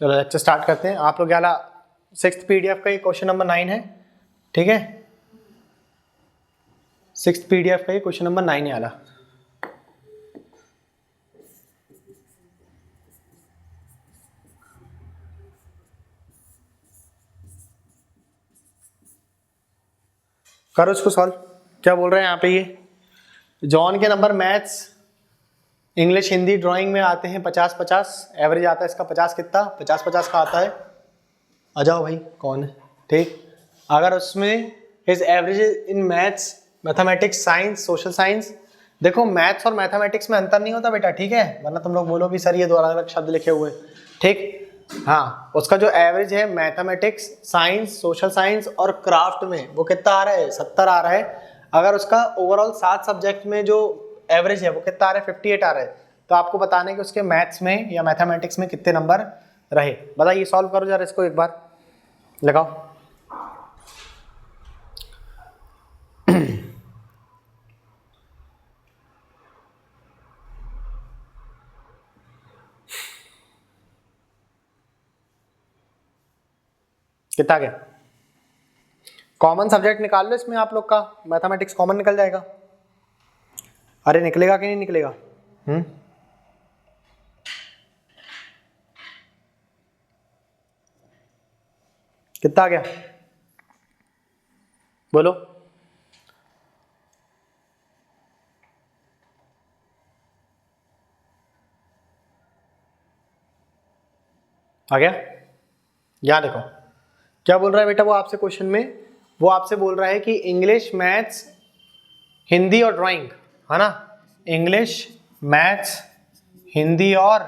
चलो lecture start करते हैं। आप लोग वाला 6th PDF का ये क्वेश्चन नंबर 9 है, ठीक है। 6th PDF का ये क्वेश्चन नंबर 9 है वाला। करो इसको सॉल्व। क्या बोल रहे हैं यहाँ पे, ये जॉन के number maths, English, Hindi, drawing में आते हैं 50-50। एवरेज आता है इसका 50 कितना 50-50 का आता है। आ जाओ भाई, कौन है, ठीक। अगर उसमें his average in maths, mathematics, science, social science. देखो मैथ्स और मैथमेटिक्स में अंतर नहीं होता बेटा, ठीक है, वरना तुम लोग बोलो कि सर ये दो अलग अलग शब्द लिखे हुए, ठीक। हाँ, उसका जो एवरेज है मैथमेटिक्स, साइंस, सोशल साइंस और क्राफ्ट में वो कितना आ रहा है, 70 आ रहा है। अगर उसका ओवरऑल 7 सब्जेक्ट में जो एवरेज है वो कितना आ रहा है, 58 आ रहा है। तो आपको बताना है कि उसके मैथ्स में या मैथमेटिक्स में कितने नंबर रहे। बताइए, सॉल्व करो जरा इसको एक बार, लगाओ। कितना गया? कॉमन सब्जेक्ट निकाल लो इसमें आप लोग का, मैथमेटिक्स कॉमन निकल जाएगा। अरे निकलेगा कि नहीं निकलेगा? कितना आ गया बोलो? आ गया? यहाँ देखो क्या बोल रहा है बेटा वो आपसे क्वेश्चन में। वो आपसे बोल रहा है कि इंग्लिश, मैथ्स, हिंदी और ड्राइंग, है ना। इंग्लिश, मैथ्स, हिंदी और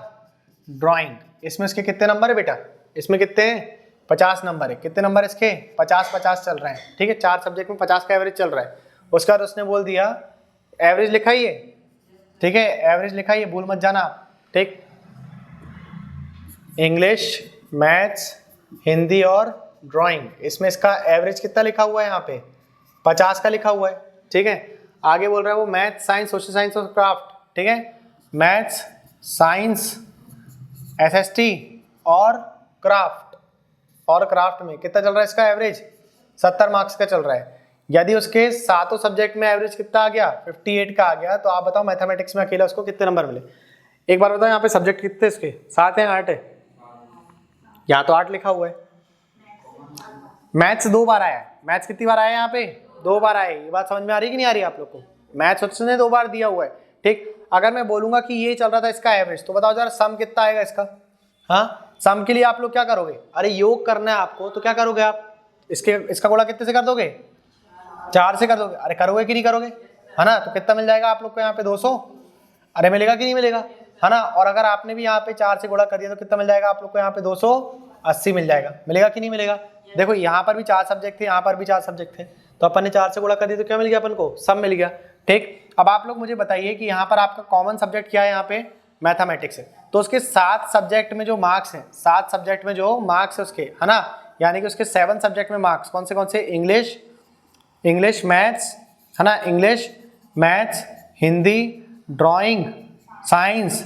ड्राइंग, इसमें इसके कितने नंबर है बेटा? इसमें कितने हैं? 50 नंबर है। कितने नंबर इसके? 50-50 चल रहे हैं, ठीक है। 4 सब्जेक्ट में 50 का एवरेज चल रहा है। उसके बाद उसने बोल दिया, एवरेज लिखा ही है, ठीक है, एवरेज लिखा ही है, भूल मत जाना आप, ठीक। इंग्लिश, मैथ्स, हिंदी और ड्राइंग, इसमें इसका एवरेज कितना लिखा हुआ है यहाँ पे? 50 का लिखा हुआ है, ठीक है। आगे बोल रहा है वो मैथ्स, साइंस, सोशल साइंस और क्राफ्ट, ठीक है। मैथ्स, साइंस, एसएसटी और क्राफ्ट में कितना चल रहा है इसका एवरेज? 70 मार्क्स का चल रहा है। यदि उसके सातों सब्जेक्ट में एवरेज कितना आ गया? 58 का आ गया, तो आप बताओ मैथमेटिक्स में अकेला उसको कितने नंबर मिले? एक बार बताओ, यहाँ पे सब्जेक्ट कितने इसके? 7 हैं, 8 है? यहाँ तो 8 लिखा हुआ है। मैथ्स 2 बार आया है। मैथ्स कितनी बार आया है यहाँ पे? 2 बार आया है। ये बात समझ में आ रही है कि नहीं आ रही है आप लोग को? मैथ्स उसने 2 बार दिया हुआ है, ठीक। अगर मैं बोलूंगा कि ये चल रहा था इसका एवरेज, तो बताओ जरा सम कितना आएगा इसका? हाँ, सम के लिए आप लोग क्या करोगे? अरे योग करना है आपको, तो क्या करोगे आप? इसका गुणा कितने से कर दोगे? 4 से कर दोगे। अरे करोगे कि नहीं करोगे, है ना। तो कितना मिल जाएगा आप लोग को यहाँ पे? 200। अरे मिलेगा कि नहीं मिलेगा, है ना। और अगर आपने भी यहाँ पे 4 से गुणा कर दिया तो कितना मिल जाएगा आप लोग को? यहाँ पे 280 मिल जाएगा। मिलेगा कि नहीं मिलेगा? देखो यहाँ पर भी 4 सब्जेक्ट थे, यहाँ पर भी 4 सब्जेक्ट थे, तो अपन ने 4 से गुणा कर दिया तो क्या मिल गया अपन को? सम मिल गया, ठीक। अब आप लोग मुझे बताइए कि यहाँ पर आपका कॉमन सब्जेक्ट क्या है? यहाँ पे मैथमेटिक्स है। तो उसके 7 सब्जेक्ट में जो मार्क्स हैं, 7 सब्जेक्ट में जो मार्क्स है उसके, है ना, यानी कि उसके 7 सब्जेक्ट में मार्क्स कौन से? इंग्लिश, मैथ्स, है ना, English, maths, Hindi, drawing, science,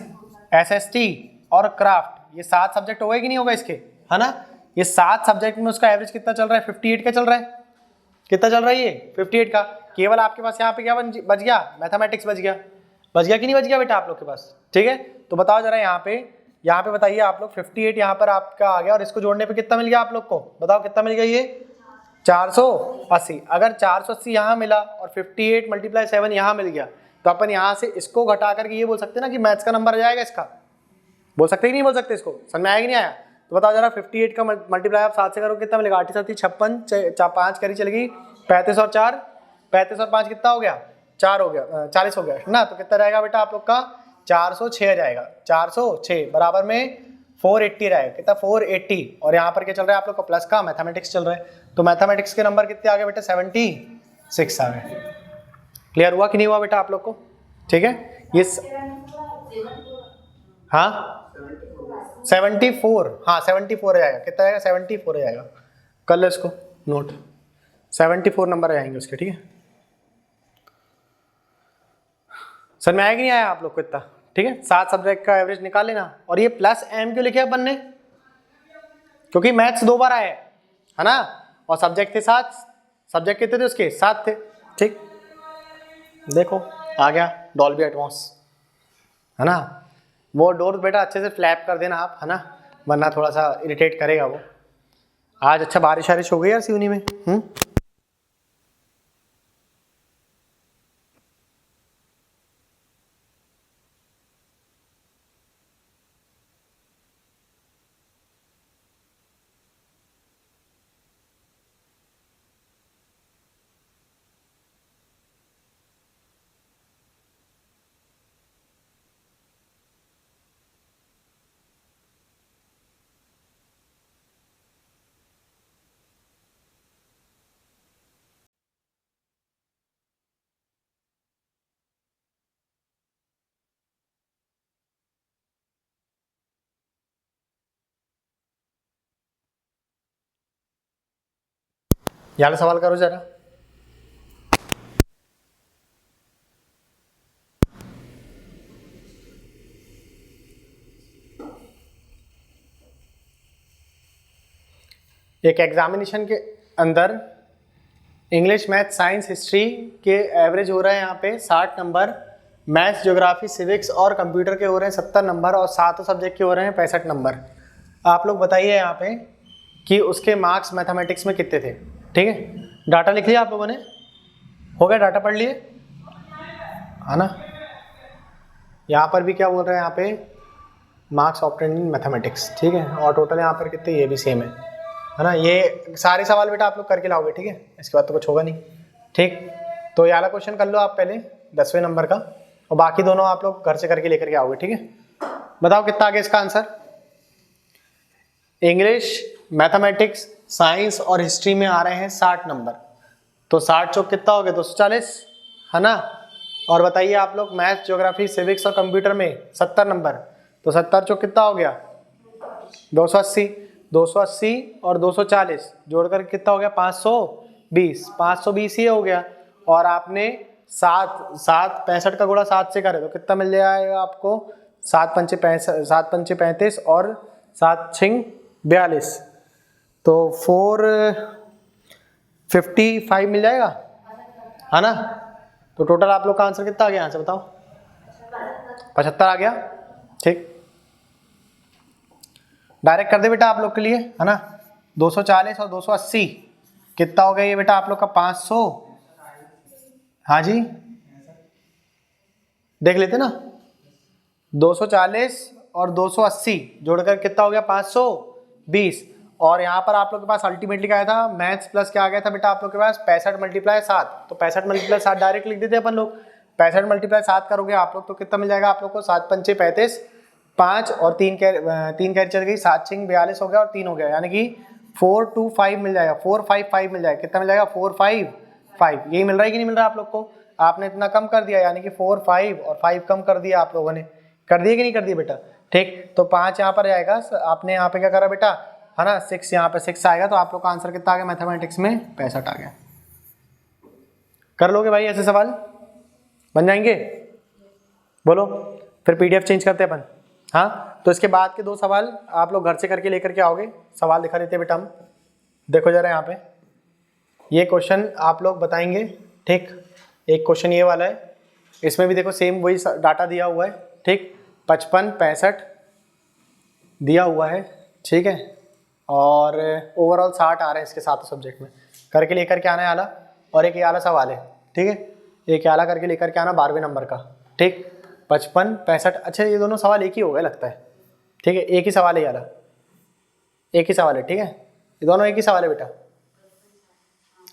SST और क्राफ्ट, ये 7 सब्जेक्ट हो गए कि नहीं होगा इसके, है ना। ये 7 सब्जेक्ट में उसका एवरेज कितना चल रहा है? 58 का चल रहा है। कितना चल रहा है ये? 58 का। केवल आपके पास यहाँ पे क्या बच गया? मैथमेटिक्स बच गया। बच गया कि नहीं बच गया बेटा आप लोग के पास? ठीक है, तो बताओ जरा यहाँ पे बताइए आप लोग। 58 यहाँ पर आपका आ गया और इसको जोड़ने पे कितना मिल गया आप लोग को? बताओ कितना मिल गया? ये 480। अगर 480 यहाँ मिला और 58 × 7 यहाँ मिल गया, तो अपन यहाँ से इसको घटा करके ये बोल सकते हैं ना कि मैथ्स का नंबर आ जाएगा इसका। बोल सकते ही नहीं बोल सकते? इसको समझ में आया कि नहीं आया? तो बताओ जरा 58 का मल्टीप्लाई आप 7 से करो कितना मिलेगा? 8 7 56, 5 करी चलेगी 35 और 4, 35 और 5 कितना हो गया? 4 हो गया, 40 हो गया ना। तो कितना रहेगा बेटा आप लोग का? 406 जाएगा। 406 बराबर में 480 रहेगा। कितना? 480। और यहाँ पर क्या चल रहा है आप लोग का? प्लस का मैथमेटिक्स चल रहा है। तो मैथमेटिक्स के नंबर कितने आ गए बेटा? 76 आ गए। क्लियर हुआ कि नहीं हुआ बेटा आप लोग को? ठीक है, ये हाँ 74, हाँ 74 आ जाएगा। कितना आएगा? 74 आ जाएगा। कर लो इसको नोट, 74 नंबर आ जाएंगे उसके, ठीक है। सर में आया कि नहीं आया आप लोग को इतना? ठीक है, 7 सब्जेक्ट का एवरेज निकाल लेना। और ये प्लस एम क्यों लिखे अपन ने? क्योंकि मैथ्स 2 बार आए है ना, और सब्जेक्ट थे 7, सब्जेक्ट कितने थे उसके 7 थे। ठीक, देखो आ गया डॉल्बी एटमॉस, है ना। वो डोर बेटा अच्छे से फ्लैप कर देना आप, है ना, वरना थोड़ा सा इरिटेट करेगा वो। आज अच्छा बारिश वारिश हो गई यार सिवनी में। यहाँ सवाल करो जरा। एक एग्जामिनेशन के अंदर इंग्लिश, मैथ, साइंस, हिस्ट्री के एवरेज हो रहे हैं यहाँ पे 60 नंबर, मैथ्स, ज्योग्राफी, सिविक्स और कंप्यूटर के हो रहे हैं 70 नंबर, और 7 सब्जेक्ट के हो रहे हैं 65 नंबर। आप लोग बताइए यहाँ पे कि उसके मार्क्स मैथमेटिक्स में कितने थे। ठीक है, डाटा लिख लिया आप लोगों ने, हो गया, डाटा पढ़ लिए, है ना। यहाँ पर भी क्या बोल रहे हैं यहाँ पे, मार्क्स ऑब्टेन्ड इन मैथमेटिक्स। ठीक है, और टोटल यहाँ पर कितने, ये भी सेम है ना। ये सारे सवाल बेटा आप लोग करके लाओगे, ठीक है, इसके बाद तो कुछ होगा नहीं। ठीक, तो ये वाला क्वेश्चन कर लो आप पहले 10वें नंबर का, और बाकी दोनों आप लोग घर से करके लेकर के आओगे। ठीक है, बताओ कितना आ गया इसका आंसर। इंग्लिश, मैथमेटिक्स, साइंस और हिस्ट्री में आ रहे हैं 60 नंबर, तो 60 चौक कितना हो गया, 240, है ना। और बताइए आप लोग मैथ, ज्योग्राफी, सिविक्स और कंप्यूटर में 70 नंबर, तो 70 चौक कितना हो गया, 280, 280 और 240 जोड़कर कितना हो गया, 520, 520 ही हो गया। और आपने 65 का गुणा 7 से करे तो कितना मिल जाएगा आपको, 7 पंचे 35 और 7 छिंग 42, तो 455 मिल जाएगा, है ना। तो टोटल आप लोग का आंसर कितना आ गया यहाँ से बताओ, 75 आ गया। ठीक, डायरेक्ट कर दे बेटा आप लोग के लिए, है ना। 240 और 280 कितना हो गया ये बेटा आप लोग का, 500। हाँ जी, देख लेते ना, 240 और 280 जोड़कर कितना हो गया, 520। और यहाँ पर आप लोग के पास अल्टीमेटली क्या आया था, मैथ्स प्लस क्या आ गया था बेटा आप लोग के पास, 65 × 7, तो 65 × 7 डायरेक्ट लिख देते अपन लोग। 65 × 7 करोगे आप लोग तो कितना मिल जाएगा आप लोग को, 7 पंचे 35, 5 और 3 कैरी चल गई, 7 छिंग 42 हो गया और 3 हो गया, यानी कि 425 मिल जाएगा, 455 मिल जाएगा। कितना मिल जाएगा, 455, यही मिल रहा है कि नहीं मिल रहा आप लोग को। आपने इतना कम कर दिया, यानी कि 4 5 और 5 कम कर दिया आप लोगों ने, कर दिए कि नहीं कर दिए बेटा। ठीक, तो 5 यहाँ पर जाएगा, आपने यहाँ पे क्या करा बेटा, है ना, 6 यहाँ पे 6 आएगा, तो आप लोग का आंसर कितना आ गया मैथमेटिक्स में, 65 आ गया। कर लोगे भाई ऐसे सवाल, बन जाएंगे, बोलो, फिर PDF चेंज करते अपन। हाँ, तो इसके बाद के 2 सवाल आप लोग घर से करके लेकर के आओगे। सवाल दिखा देते बेटा हम, देखो जरा यहाँ पे, ये क्वेश्चन आप लोग बताएंगे। ठीक, एक क्वेश्चन ये वाला है, इसमें भी देखो सेम वही डाटा दिया हुआ है। ठीक, 55 65 दिया हुआ है, ठीक है, और ओवरऑल 60 आ रहे हैं इसके 7 सब्जेक्ट में, करके लेकर के आना है आला। और एक ये आला सवाल है, ठीक है, एक आला करके लेकर के आना 12वें नंबर का। ठीक, 55 65, अच्छा ये दोनों सवाल एक ही हो गए लगता है। ठीक है, एक ही सवाल है यार, एक ही सवाल है। ठीक है, ये दोनों एक ही सवाल है बेटा,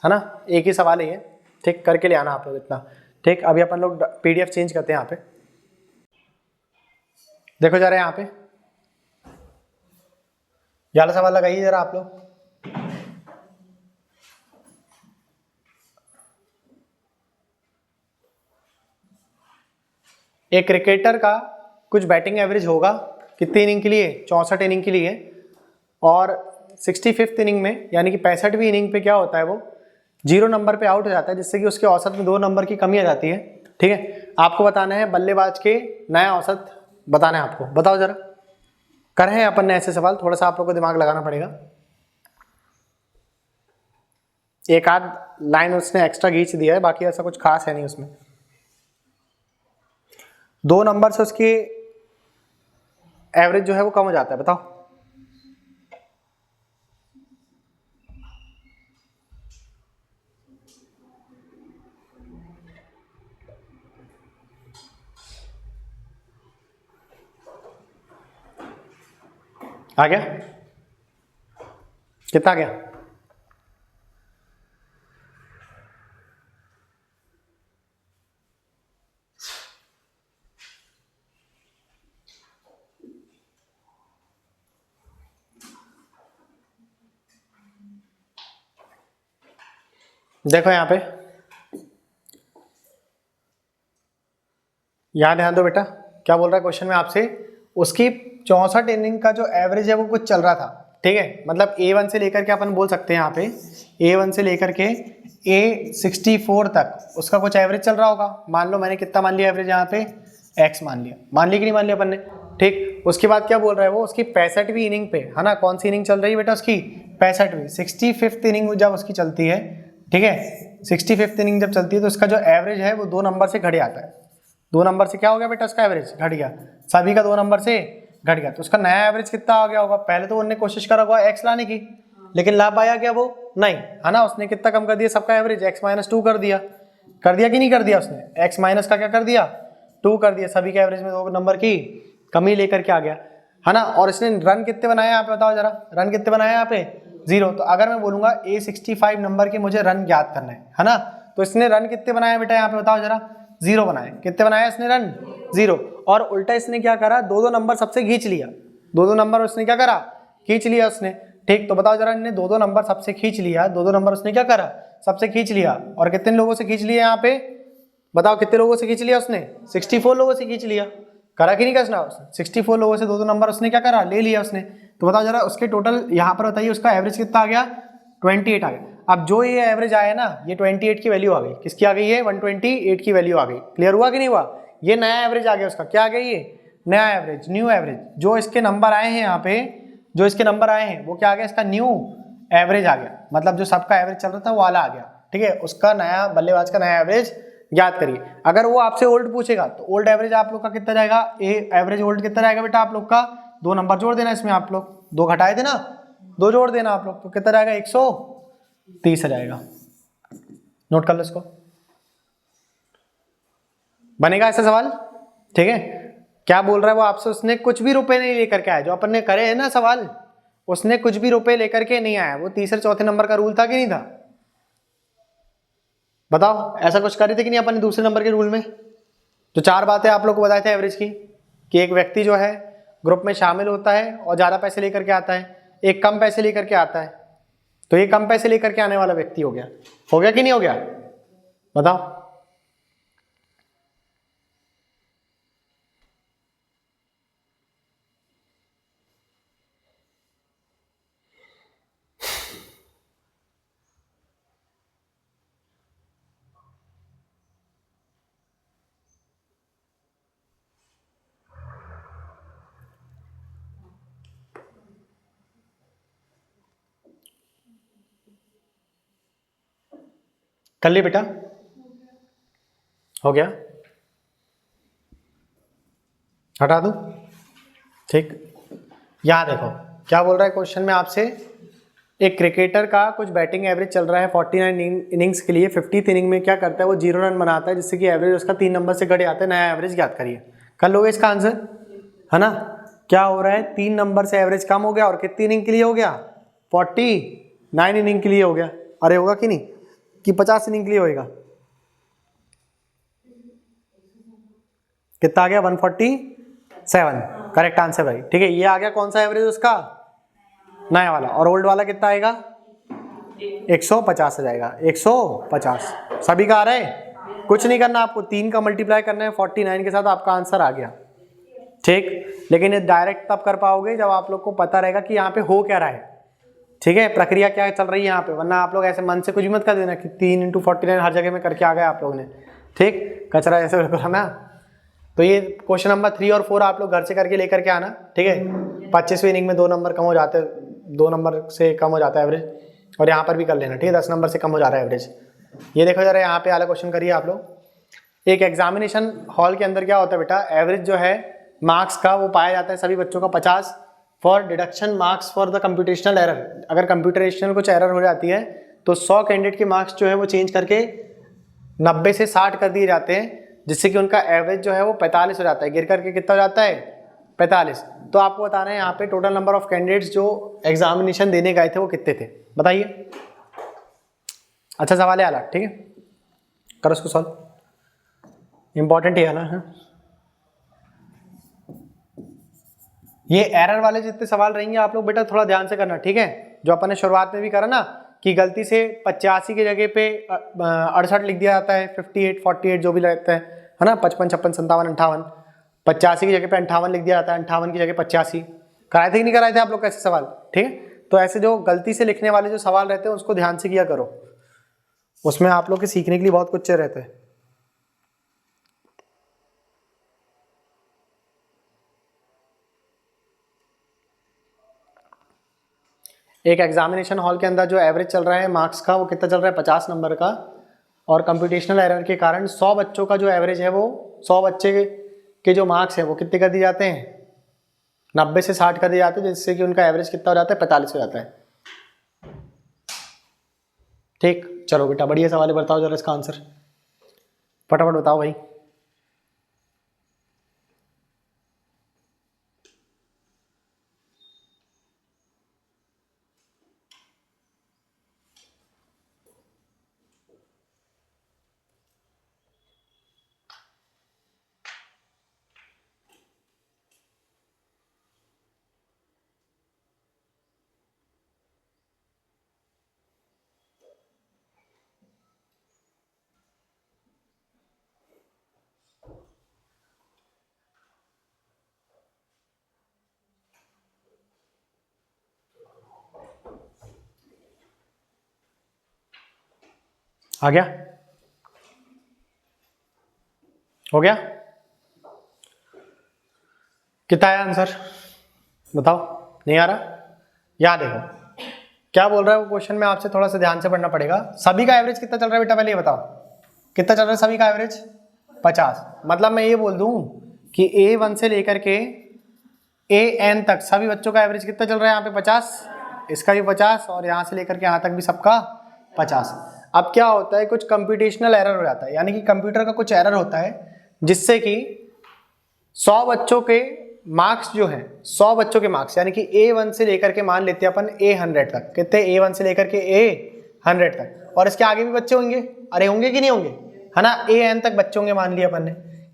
है ना, एक ही सवाल है ये। ठीक, करके ले आना आप लोग इतना। ठीक, अभी अपन लोग PDF चेंज करते हैं यहाँ पे, देखो जरा यहाँ पे, ये वाला सवाल लगाइए जरा आप लोग। एक क्रिकेटर का कुछ बैटिंग एवरेज होगा कितनी इनिंग के लिए, 64 इनिंग के लिए, और 65th इनिंग में यानी कि 65वीं इनिंग पे क्या होता है, वो 0 नंबर पे आउट हो जाता है, जिससे कि उसके औसत में 2 नंबर की कमी आ जाती है। ठीक है, आपको बताना है बल्लेबाज के नया औसत बताना है आपको, बताओ जरा। कर रहे हैं अपन ने ऐसे सवाल, थोड़ा सा आप लोग को दिमाग लगाना पड़ेगा। एक आध लाइन उसने एक्स्ट्रा खींच दिया है, बाकी ऐसा कुछ खास है नहीं उसमें। 2 नंबर से उसकी एवरेज जो है वो कम हो जाता है, बताओ। आ गया? कितना आ गया? देखो यहाँ पे, यहाँ ध्यान दो बेटा, क्या बोल रहा है क्वेश्चन में आपसे, उसकी 64 इनिंग का जो एवरेज है वो कुछ चल रहा था, ठीक है। मतलब A1 से लेकर के अपन बोल सकते हैं यहाँ पे, A1 से लेकर के A64 तक उसका कुछ एवरेज चल रहा होगा। मान लो मैंने कितना मान लिया एवरेज यहाँ पे, X मान लिया, मान लिया कि नहीं मान लिया अपन ने, ठीक। उसके बाद क्या बोल रहा है वो, उसकी 65वीं इनिंग पे, है ना, कौन सी इनिंग चल रही है बेटा उसकी, 65वीं, 65th इनिंग जब उसकी चलती है, ठीक है, 65th इनिंग जब चलती है तो उसका जो एवरेज है वो 2 नंबर से घट जाता है। 2 नंबर से क्या हो गया बेटा, उसका एवरेज घट गया, सभी का 2 नंबर से घट गया। तो उसका नया एवरेज कितना आ गया होगा, पहले तो उन्होंने कोशिश करा होगा एक्स लाने की, लेकिन ला पाया क्या वो, नहीं, है ना। उसने कितना कम कर दिया सबका एवरेज, x-2 कर दिया कि नहीं कर दिया उसने, x माइनस का क्या कर दिया, 2 कर दिया, सभी के एवरेज में 2 नंबर की कमी लेकर के आ गया, है ना। और इसने रन कितने बनाए यहाँ पे, बताओ जरा, रन कितने बनाए यहाँ पे, 0। तो अगर मैं बोलूंगा A65 नंबर के मुझे रन ज्ञात करना है ना, तो इसने रन कितने बनाए बेटा यहाँ पे, बताओ जरा, 0 बनाए। कितने बनाए इसने रन, 0। और उल्टा इसने क्या करा, 2-2 नंबर सबसे खींच लिया, 2-2 नंबर उसने क्या करा, खींच लिया उसने, ठीक। तो बताओ जरा, इन्हें 2-2 नंबर सबसे खींच लिया, 2-2 नंबर उसने क्या करा, सबसे खींच लिया। और कितने लोगों से खींच लिया यहाँ पे, बताओ कितने लोगों से खींच लिया उसने, 64 लोगों से खींच लिया, करा कि नहीं कसना, 64 लोगों से 2-2 नंबर उसने क्या करा, ले लिया उसने। तो बताओ जरा उसके टोटल यहाँ पर बताइए उसका एवरेज कितना आ गया, 28 आ गया। अब जो ये एवरेज आया ना, ये 28 की वैल्यू आ गई, किसकी आ गई है, 128 की वैल्यू आ गई। क्लियर हुआ कि नहीं हुआ, ये नया एवरेज आ गया उसका, क्या आ गया ये, नया एवरेज, न्यू एवरेज। जो इसके नंबर आए हैं यहाँ पे, जो इसके नंबर आए हैं वो क्या आ गया, इसका न्यू एवरेज आ गया। मतलब जो सबका एवरेज चल रहा था वो वाला आ गया, ठीक है। उसका नया बल्लेबाज का नया एवरेज याद करिए। अगर वो आपसे ओल्ड पूछेगा तो ओल्ड एवरेज आप लोग का कितना जाएगा, एवरेज ओल्ड कितना जाएगा बेटा आप लोग का, 2 नंबर जोड़ देना इसमें, आप लोग 2 घटाए थे ना, 2 जोड़ देना आप लोग, तो कितना जाएगा, 130 आ जाएगा। नोट कर लो इसको, बनेगा ऐसा सवाल, ठीक है। क्या बोल रहा है वो आपसे, उसने कुछ भी रुपए नहीं लेकर के आया, जो अपन ने करे हैं ना सवाल, उसने कुछ भी रुपए लेकर के नहीं आया। वो तीसरे चौथे नंबर का रूल था कि नहीं था, बताओ, ऐसा कुछ करे थे कि नहीं अपन ने दूसरे नंबर के रूल में। तो 4 बातें आप लोग को बताए थे एवरेज की, कि एक व्यक्ति जो है ग्रुप में शामिल होता है और ज़्यादा पैसे लेकर के आता है, एक कम पैसे लेकर के आता है, तो ये कम पैसे लेकर के आने वाला व्यक्ति हो गया कि नहीं हो गया, बताओ। कर ली बेटा, हो गया, हटा दूं, ठीक। यहां देखो क्या बोल रहा है क्वेश्चन में आपसे, एक क्रिकेटर का कुछ बैटिंग एवरेज चल रहा है 49 इनिंग्स के लिए, 50th इनिंग में क्या करता है वो 0 रन बनाता है, जिससे कि एवरेज उसका 3 नंबर से घट जाता है। नया एवरेज याद करिए, कर लोगे इसका आंसर, है ना। क्या हो रहा है, 3 नंबर से एवरेज कम हो गया, और कितनी इनिंग के लिए हो गया, 49 इनिंग के लिए हो गया। अरे होगा कि नहीं, कि 50 इनिंग के लिए होएगा, कितना आ गया, 147, करेक्ट आंसर भाई, ठीक है। ये आ गया कौन सा एवरेज उसका, नया वाला। और ओल्ड वाला कितना आएगा, 150 आ जाएगा, 150 सभी का आ रहा है। कुछ नहीं करना आपको, 3 का मल्टीप्लाई करना है 49 के साथ, आपका आंसर आ गया, ठीक। लेकिन ये डायरेक्ट तब कर पाओगे जब आप लोग को पता रहेगा कि यहाँ पे हो क्या रहा है, ठीक है, प्रक्रिया क्या चल रही है यहाँ पे। वरना आप लोग ऐसे मन से कुछ भी मत कर देना कि 3 × 49 हर जगह में करके आ गए आप लोग ने, ठीक, कचरा ऐसे बिल्कुल है ना। तो ये क्वेश्चन नंबर 3 और 4 आप लोग घर से करके लेकर के आना, ठीक है। 25वीं इनिंग में 2 नंबर कम हो जाते, 2 नंबर से कम हो जाता है एवरेज। और यहाँ पर भी कर लेना, ठीक है। 10 नंबर से कम हो जा रहा है एवरेज। ये देखो जरा यहाँ पे वाला क्वेश्चन करिए आप लोग। एक एग्जामिनेशन हॉल के अंदर क्या होता है बेटा, एवरेज जो है मार्क्स का वो पाया जाता है सभी बच्चों का 50 for deduction marks for the computational error. अगर कंप्यूटेशनल कुछ एरर हो जाती है तो 100 कैंडिडेट के मार्क्स जो है वो चेंज करके 90 से 60 कर दिए जाते हैं, जिससे कि उनका एवरेज जो है वो 45 हो जाता है, गिर करके कितना हो जाता है 45। तो आपको बताना है यहाँ पे टोटल नंबर ऑफ कैंडिडेट्स जो एग्जामिनेशन देने गए थे वो कितने थे, बताइए। अच्छा सवाल है अलग, ठीक है, करो उसको सॉल्व, इंपॉर्टेंट ही है ना। हाँ? ये एरर वाले जितने सवाल रहेंगे आप लोग बेटा थोड़ा ध्यान से करना, ठीक है। जो अपन ने शुरुआत में भी करा ना कि गलती से 85 की जगह पे 68 लिख दिया जाता है, 58 48 जो भी लगता है ना, 55 56 57 58, 85 की जगह पे 58 लिख दिया जाता है, 58 की जगह 85। कराए थे कि नहीं कराए थे आप लोग ऐसे सवाल, ठीक है। तो ऐसे जो गलती से लिखने वाले जो सवाल रहते हैं उसको ध्यान से किया करो, उसमें आप लोग के सीखने के लिए बहुत कुछ रहता है। एक एग्जामिनेशन हॉल के अंदर जो एवरेज चल रहा है मार्क्स का वो कितना चल रहा है 50 नंबर का, और कंप्यूटेशनल एरर के कारण 100 बच्चों का जो एवरेज है वो 100 बच्चे के जो मार्क्स है वो कितने कर दिए जाते हैं 90 से 60 कर दिए जाते हैं, जिससे कि उनका एवरेज कितना हो जाता है 45 हो जाता है। ठीक, चलो बेटा बढ़िया सवाल है, बताओ जरा इसका आंसर फटाफट बताओ भाई। आ गया, हो गया, कितना आया आंसर बताओ, नहीं आ रहा। यहाँ देखो क्या बोल रहा है वो क्वेश्चन में, आपसे थोड़ा सा ध्यान से पढ़ना पड़ेगा। सभी का एवरेज कितना चल रहा है बेटा, पहले ये बताओ कितना चल रहा है सभी का एवरेज 50। मतलब मैं ये बोल दूं कि A1 से लेकर के AN तक सभी बच्चों का एवरेज कितना चल रहा है यहाँ पे 50, इसका भी 50, और यहाँ से लेकर के यहाँ तक भी सबका 50। अब क्या होता है, कुछ कंप्यूटेशनल एरर हो जाता है, यानी कि कंप्यूटर का कुछ एरर होता है जिससे कि 100 बच्चों के मार्क्स जो है 100 बच्चों के मार्क्स यानी कि A1 से लेकर के मान लेते हैं अपन A100 तक, कितने A1 से लेकर के A100 तक, और इसके आगे भी बच्चे होंगे, अरे होंगे कि नहीं होंगे, है ना, AN तक बच्चे होंगे मान लिया अपन ने,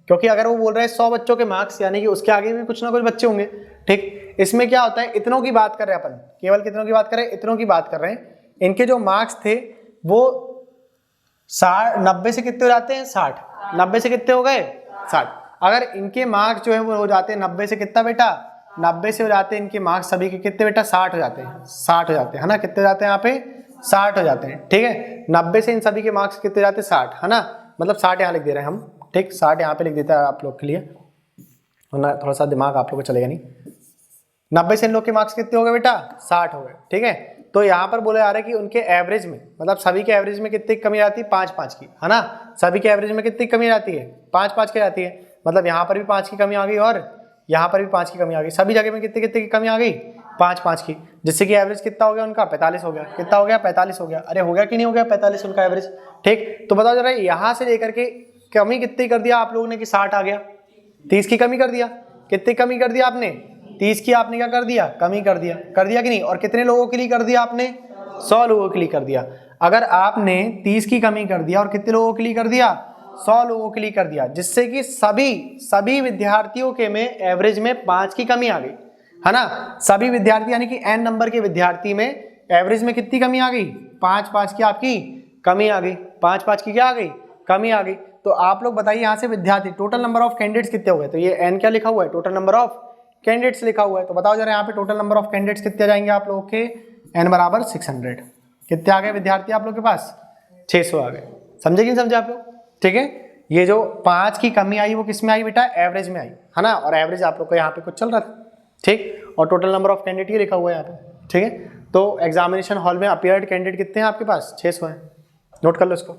क्योंकि अगर वो बोल रहे हैं 100 बच्चों के मार्क्स यानी कि उसके आगे भी कुछ ना कुछ बच्चे होंगे। ठीक, इसमें क्या होता है, इतनों की बात कर रहे हैं अपन, केवल कितनों की बात कर रहे हैं, इतनों की बात कर रहे हैं। इनके जो मार्क्स थे वो 90 से कितने हो जाते हैं 60, 90 से कितने हो गए 60। अगर इनके मार्क्स जो है वो हो जाते हैं 90 से कितना बेटा, 90 से हो जाते हैं इनके मार्क्स सभी के कितने बेटा 60 हो जाते हैं, 60 हो जाते हैं, है ना, कितने हो जाते हैं यहाँ पे 60 हो जाते हैं। ठीक है, 90 से इन सभी के मार्क्स कितने जाते हैं 60, है ना, मतलब 60 यहाँ लिख दे रहे हैं हम। ठीक, 60 यहाँ पे लिख देता है आप लोग के लिए, वरना थोड़ा सा दिमाग आप लोग को चलेगा नहीं। 90 से इन लोग के मार्क्स कितने हो गए बेटा 60 हो गए। ठीक है, तो यहाँ पर बोला जा रहा है कि उनके एवरेज में, मतलब सभी के एवरेज में कितनी कमी आती है 5-5 की, है ना, सभी के एवरेज में कितनी कमी आती है 5-5 की आती है, मतलब यहाँ पर भी 5 की कमी आ गई और यहाँ पर भी 5 की कमी आ गई, सभी जगह में कितने कितने की कमी आ गई 5-5 की, जिससे कि एवरेज कितना हो गया उनका 45 हो गया। कितना हो गया 45 हो गया, अरे हो गया कि नहीं हो गया 45 उनका एवरेज। ठीक, तो बताओ जरा यहाँ से लेकर के कमी कितनी कर दिया आप लोगों ने कि 60 आ गया, 30 की कमी कर दिया, कितनी कमी कर दिया आपने 30 की, आपने क्या कर दिया कमी कर दिया कि नहीं, और कितने लोगों के लिए कर दिया आपने 100 लोगों के लिए कर दिया। अगर आपने 30 की कमी कर दिया और कितने लोगों के लिए कर दिया 100 लोगों के लिए कर दिया, जिससे कि सभी विद्यार्थियों के में एवरेज में 5 की कमी आ गई, है ना, सभी विद्यार्थी यानी कि n नंबर के विद्यार्थी में एवरेज में कितनी कमी आ गई 5-5 की आपकी कमी आ गई, 5-5 की क्या आ गई कमी आ गई। तो आप लोग बताइए यहाँ से विद्यार्थी टोटल नंबर ऑफ कैंडिडेट्स कितने हो गए, तो ये n क्या लिखा हुआ है टोटल नंबर ऑफ कैंडिडेट्स लिखा हुआ है, तो बताओ जरा यहाँ पे टोटल नंबर ऑफ कैंडिडेट्स कितने आ जाएंगे आप लोगों के n बराबर 600, कितने आ गए विद्यार्थी आप लोग के पास 600 आ गए। समझे कि नहीं समझे आप लोग। ठीक है, ये जो 5 की कमी आई वो किस में आई बेटा एवरेज में आई, है ना, और एवरेज आप लोग को यहाँ पे कुछ चल रहा था। ठीक, और टोटल नंबर ऑफ कैंडिडेट ये लिखा हुआ है यहाँ पे। ठीक है, तो एग्जामिनेशन हॉल में अपीयर्ड कैंडिडेट कितने हैं आपके पास? 600 हैं। नोट कर लो इसको।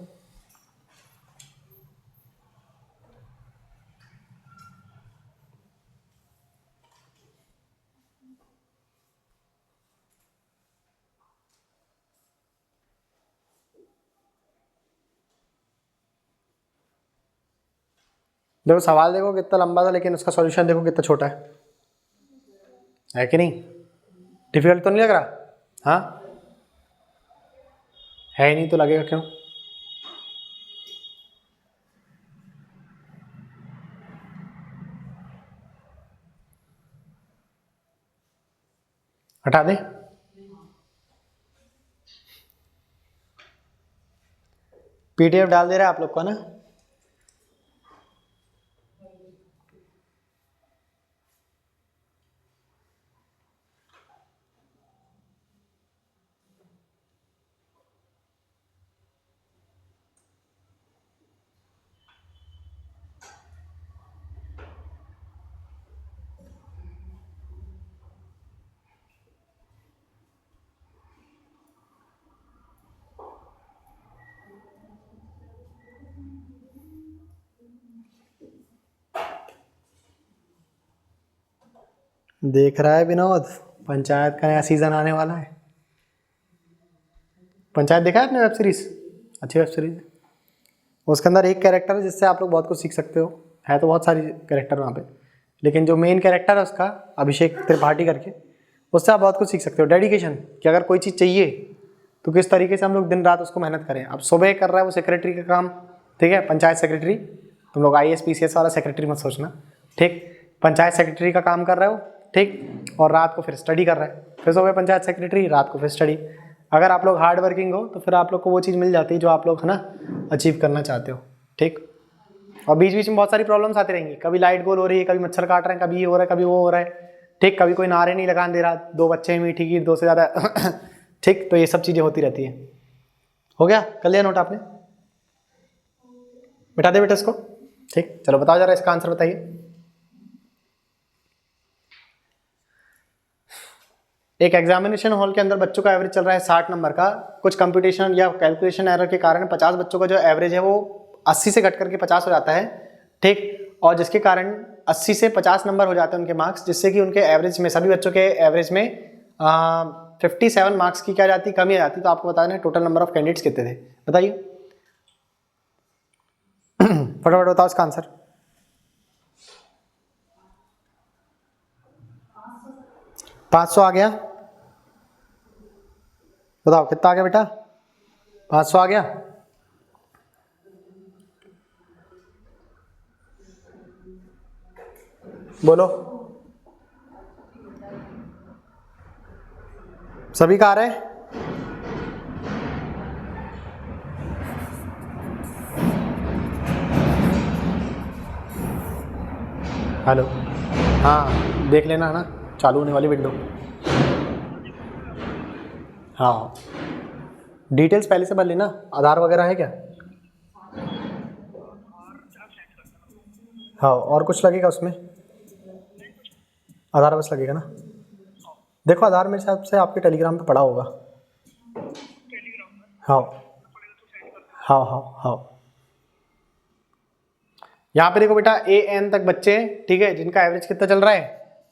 देखो सवाल देखो कितना लंबा था, लेकिन उसका सॉल्यूशन देखो कितना छोटा है कि नहीं? डिफिकल्ट तो नहीं लग रहा? हाँ है ही नहीं तो लगेगा क्यों? हटा दे। पीडीएफ डाल दे रहा है आप लोग को ना? देख रहा है विनोद, पंचायत का नया सीजन आने वाला है। पंचायत देखा है आपने? वेब सीरीज, अच्छी वेब सीरीज है। उसके अंदर एक कैरेक्टर है जिससे आप लोग बहुत कुछ सीख सकते हो। है तो बहुत सारी कैरेक्टर वहाँ पे, लेकिन जो मेन कैरेक्टर है उसका अभिषेक त्रिपाठी करके, उससे आप बहुत कुछ सीख सकते हो। डेडिकेशन, कि अगर कोई चीज़ चाहिए तो किस तरीके से हम लोग दिन रात उसको मेहनत करें। अब सुबह कर रहा है वो सेक्रेटरी का काम, ठीक है, पंचायत सेक्रेटरी। तुम लोग IAS PCS वाला सेक्रेटरी मत सोचना, ठीक। पंचायत सेक्रेटरी का काम कर रहे हो, ठीक, और रात को फिर स्टडी कर रहा है। फिर सुबह पंचायत सेक्रेटरी, रात को फिर स्टडी। अगर आप लोग हार्ड वर्किंग हो तो फिर आप लोग को वो चीज़ मिल जाती है जो आप लोग है ना अचीव करना चाहते हो, ठीक। और बीच बीच में बहुत सारी प्रॉब्लम्स आती रहेंगी। कभी लाइट गोल हो रही है, कभी मच्छर काट रहे हैं, कभी ये हो रहा है, कभी वो हो रहा है, ठीक। कभी कोई नारे नहीं लगाने दे रहा, 2 बच्चे हैं मीठी की 2 से ज़्यादा ठीक। तो ये सब चीज़ें होती रहती है। हो गया? कर लिया नोट आपने? बिठा दे बेटा इसको, ठीक। चलो बताओ जरा इसका आंसर बताइए। एक एग्जामिनेशन हॉल के अंदर बच्चों का एवरेज चल रहा है 60 नंबर का। कुछ कंप्यूटेशन या कैलकुलेशन एरर के कारण 50 बच्चों का जो एवरेज है वो 80 से घट करके 50 हो जाता है, ठीक। और जिसके कारण 80 से 50 नंबर हो जाते हैं उनके मार्क्स, जिससे कि उनके एवरेज में, सभी बच्चों के एवरेज में 57 मार्क्स की क्या जाती, कमी आ जाती। तो आपको बताना है टोटल नंबर ऑफ कैंडिडेट्स कितने थे, बताइए फटाफट बताओ इसका आंसर। 500 आ गया? बताओ कितना आ गया बेटा? 500 आ गया? बोलो, सभी का आ रहा है? हेलो, हाँ देख लेना है ना, चालू होने वाली विंडो। हाँ डिटेल्स पहले से भर लेना। आधार वगैरह है क्या? हाँ, और कुछ लगेगा उसमें? आधार बस लगेगा ना? देखो आधार मेरे हिसाब से आपके टेलीग्राम पे पड़ा होगा। हाँ हाँ हाँ हाँ। यहाँ पे देखो बेटा AN तक बच्चे, ठीक है, जिनका एवरेज कितना चल रहा है?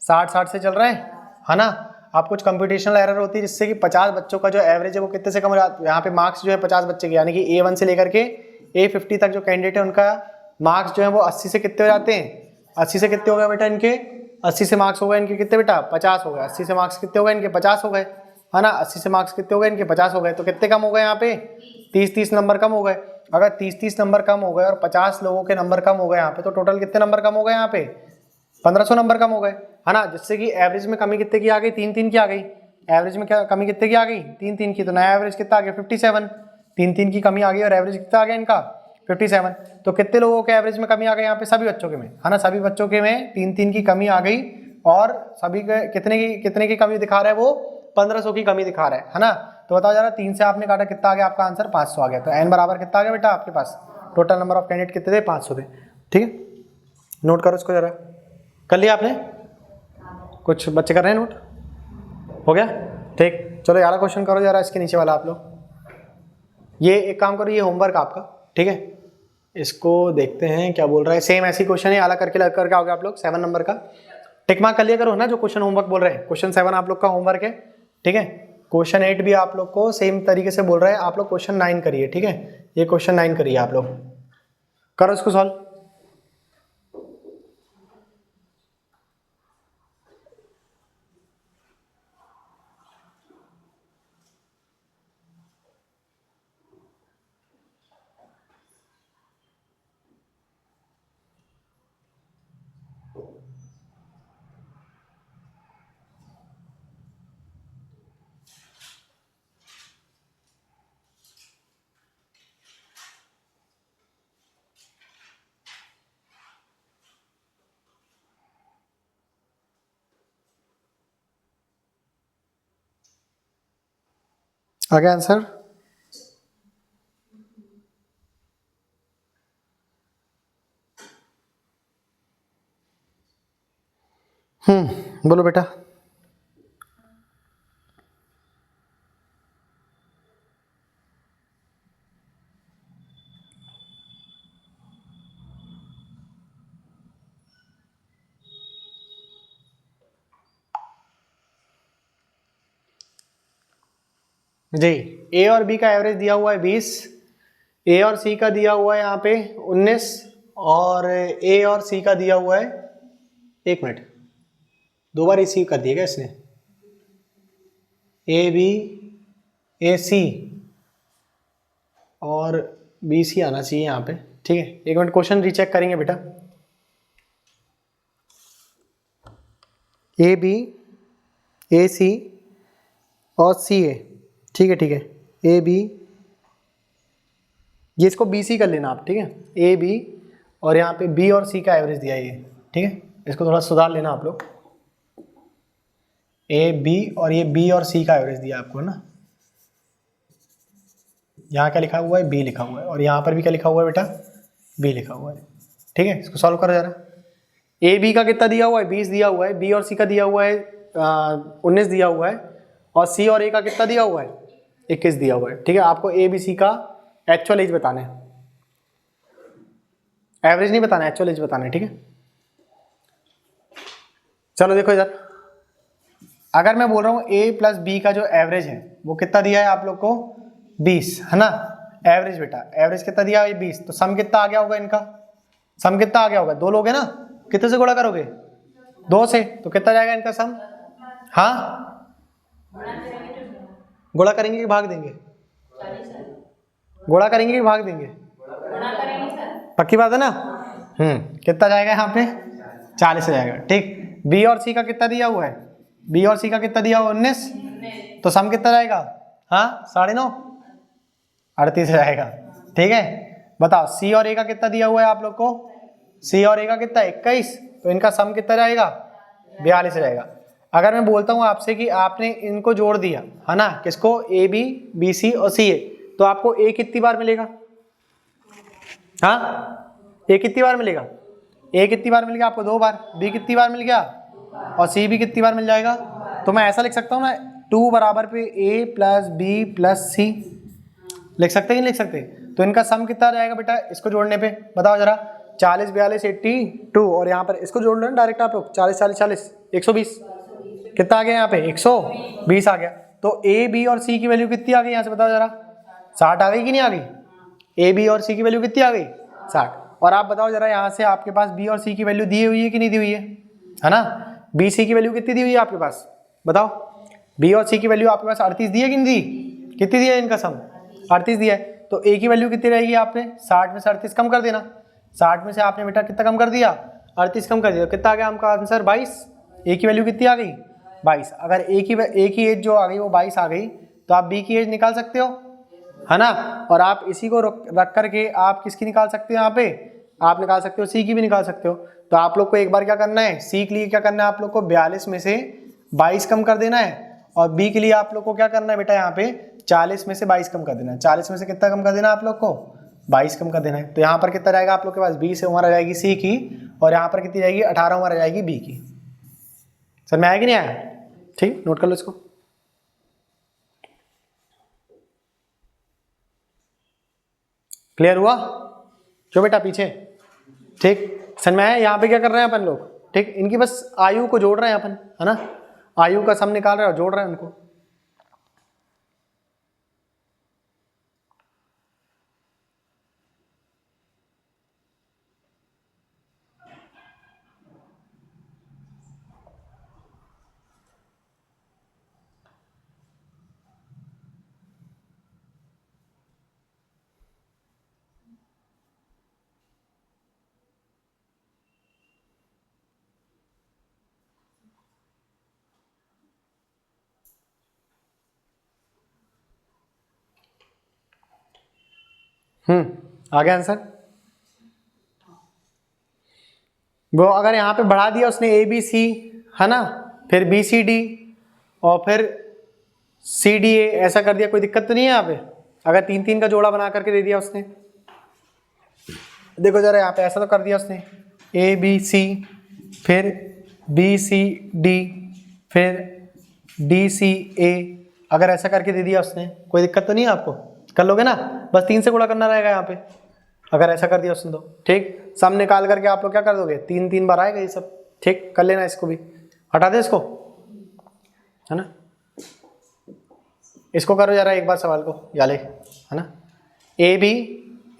60 से चल रहा है ना। आप कुछ कंप्यूटेशनल एरर होती है जिससे कि 50 बच्चों का जो एवरेज है वो कितने से कम हो जाता है। यहाँ पे मार्क्स जो है 50 बच्चे के, यानी कि A1 से लेकर के A50 तक जो कैंडिडेट है उनका मार्क्स जो है वो 80 से कितने हो जाते हैं? 80 से कितने हो गए बेटा इनके? 80 से मार्क्स हो गए इनके कितने बेटा? 50 हो गए। 80 से मार्क्स कितने हो गए इनके? 50 हो गए, है ना। 80 से मार्क्स कितने हो गए इनके? 50 हो गए। तो कितने कम हो गए यहाँ पे? 30 नंबर कम हो गए। अगर 30 नंबर कम हो गए और 50 लोगों के नंबर कम हो गए यहाँ पे, तो टोटल कितने नंबर कम हो गए यहाँ पे? 1500 नंबर कम हो गए, है ना। जिससे कि एवरेज में कमी कितने की आ गई? 3 की आ गई। एवरेज में क्या कमी कितने की आ गई? 3 की। तो नया एवरेज कितना आ गया? 57। 3 की कमी आ गई और एवरेज कितना आ गया इनका? 57। तो कितने लोगों के एवरेज में कमी आ गई यहाँ पे? सभी बच्चों के में, है ना। सभी बच्चों के में 3 की कमी आ गई और सभी के कितने की कमी दिखा रहा है वो? 1500 की कमी दिखा रहा है ना। तो बताओ जरा, 3 से आपने काटा कितना आ गया आपका आंसर? 500 आ गया। तो n बराबर कितना आ गया बेटा आपके पास? टोटल नंबर ऑफ कैंडिडेट कितने थे? 500 थे, ठीक है। नोट करो इसको जरा। कर लिया आपने? कुछ बच्चे कर रहे हैं नोट? हो गया, ठीक। चलो यार क्वेश्चन करो जरा इसके नीचे वाला आप लोग। ये एक काम करो, ये होमवर्क आपका, ठीक है, इसको देखते हैं क्या बोल रहा है। सेम ऐसी क्वेश्चन है, अलग करके आओगे आप लोग 7 नंबर का। टिक मार्क कर लिया करो ना जो क्वेश्चन होमवर्क बोल रहे हैं। क्वेश्चन 7 आप लोग का होमवर्क है, ठीक है। क्वेश्चन 8 भी आप लोग को सेम तरीके से बोल रहे हैं, आप लोग क्वेश्चन 9 करिए, ठीक है। ये क्वेश्चन 9 करिए आप लोग, करो इसको सॉल्व। आ गया आंसर? बोलो बेटा। जी, ए और बी का एवरेज दिया हुआ है 20, ए और सी का दिया हुआ है यहाँ पे 19, और ए और सी का दिया हुआ है, 1 मिनट, 2 बार रिसीव कर दिएगा इसने, ए बी ए सी और बी सी आना चाहिए यहाँ पे, ठीक है। 1 मिनट क्वेश्चन रीचेक करेंगे बेटा। ए बी ए सी और सी ए, ठीक है, ठीक है। ए बी, ये इसको बी सी कर लेना आप, ठीक है। ए बी और यहाँ पे बी और सी का एवरेज दिया है ये, ठीक है। इसको थोड़ा सुधार लेना आप लोग। ए बी और ये बी और सी का एवरेज दिया आपको, है ना। यहाँ क्या लिखा हुआ है? बी लिखा हुआ है, और यहाँ पर भी क्या लिखा हुआ है बेटा? बी लिखा हुआ है, ठीक है। इसको सॉल्व करो जरा। ए बी का कितना दिया हुआ है? 20 दिया हुआ है। बी और सी का दिया हुआ है 19 दिया हुआ है, और सी और ए का कितना दिया हुआ है? 21 दिया हुआ है, ठीक है। आपको ए बी सी का एक्चुअल एज बताना है, एवरेज नहीं बताना, एक्चुअल एज बताना है, ठीक है। चलो देखो इधर, अगर मैं बोल रहा हूँ ए प्लस बी का जो एवरेज है वो कितना दिया है आप लोग को? 20, है ना। एवरेज बेटा, एवरेज कितना दिया है? 20। तो सम कितना आ गया होगा इनका? सम कितना आ गया होगा? 2 लोग है ना, कितने से गुणा करोगे? 2 से। तो कितना जाएगा इनका सम? हाँ, गुणा करेंगे कि भाग देंगे? गुणा करेंगे कि भाग देंगे? पक्की बात है ना? कितना जाएगा यहाँ पे? 40 जाएगा, ठीक। बी और सी का कितना दिया हुआ है? बी और सी का कितना दिया हुआ? 19। तो सम कितना जाएगा? हाँ, 9.5, 38 जाएगा, ठीक है। बताओ सी और ए का कितना दिया हुआ है आप लोग को? सी और ए का कितना? 21। तो इनका सम कितना जाएगा? 42 जाएगा। अगर मैं बोलता हूँ आपसे कि आपने इनको जोड़ दिया, है ना, किसको? ए बी, बी सी और सी ए, तो आपको ए कितनी बार मिलेगा? हाँ, ए कितनी बार मिलेगा? ए कितनी बार मिल गया आपको? 2 बार। बी कितनी बार मिल गया? और सी भी कितनी बार मिल जाएगा? तो मैं ऐसा लिख सकता हूँ ना, 2 बराबर पे ए प्लस बी प्लस सी, लिख सकते कि नहीं लिख सकते? तो इनका सम कितना जाएगा बेटा इसको जोड़ने पे? बताओ जरा। 40 42 82, और यहाँ पर इसको जोड़ लो ना डायरेक्ट आप लोग। 40 40 40 120, कितना आ गया यहाँ पे? 120 आ गया। तो ए बी और सी की वैल्यू कितनी आ गई यहाँ से? बताओ जरा। 60 आ गई कि नहीं आ गई? ए बी और सी की वैल्यू कितनी आ गई? 60। और आप बताओ जरा, यहाँ से आपके पास बी और सी की वैल्यू दी हुई है कि नहीं दी हुई है ना। बी सी की वैल्यू कितनी दी हुई है आपके पास? बताओ। बी और सी की वैल्यू आपके पास 38 दी है कि नहीं दी? कितनी दी है इनका सम? 38 दिया है। तो ए की वैल्यू कितनी रहेगी? आपने 60 में से 38 कम कर देना। 60 में से आपने बेटा कितना कम कर दिया? 38 कम कर दिया। कितना आ गया आपका आंसर? 22। ए की वैल्यू कितनी आ गई? 22। अगर ए की एज जो आ गई वो 22 आ गई, तो आप बी की एज निकाल सकते हो, है ना। और आप इसी को रख करके आप किसकी निकाल सकते हो? यहाँ पे आप निकाल सकते हो सी की भी निकाल सकते हो। तो आप लोग को एक बार क्या करना है, सी के लिए क्या करना है आप लोग को? 42 में से 22 कम कर देना है। और बी के लिए आप लोग को क्या करना है बेटा? यहाँ पे 40 में से 22 कम कर देना है। 40 में से कितना कम कर देना है आप लोग को? 22 कम कर देना है। तो यहाँ पर कितना रहेगा आप लोग के पास? 20 उम्र आ जाएगी सी की, और यहाँ पर कितनी जाएगी? 18 उम्र आ जाएगी बी की। सर में आया कि नहीं आया? ठीक, नोट कर लो इसको। क्लियर हुआ? क्यों बेटा पीछे? ठीक, समझ में आया? यहाँ पे क्या कर रहे हैं अपन लोग? ठीक, इनकी बस आयु को जोड़ रहे हैं अपन, है ना, आयु का सम निकाल रहे हैं और जोड़ रहे हैं उनको। आ गया आंसर? वो अगर यहाँ पे बढ़ा दिया उसने ए बी सी, है ना, फिर बी सी डी और फिर सी डी ए, ऐसा कर दिया, कोई दिक्कत तो नहीं है यहाँ पे? अगर 3-3 का जोड़ा बना करके दे दिया उसने, देखो जरा यहाँ पे ऐसा तो कर दिया उसने, ए बी सी फिर बी सी डी फिर डी सी ए, अगर ऐसा करके दे दिया उसने, कोई दिक्कत तो नहीं है आपको? कर लोगे ना? बस 3 से गुणा करना रहेगा यहाँ पे, अगर ऐसा कर दिया उसने तो। ठीक, सम निकाल करके आप लोग क्या कर दोगे? 3-3 बार आएगा ये सब। ठीक, कर लेना, इसको भी हटा दे इसको, है ना। इसको करो जरा एक बार सवाल को, याले, है ना। A B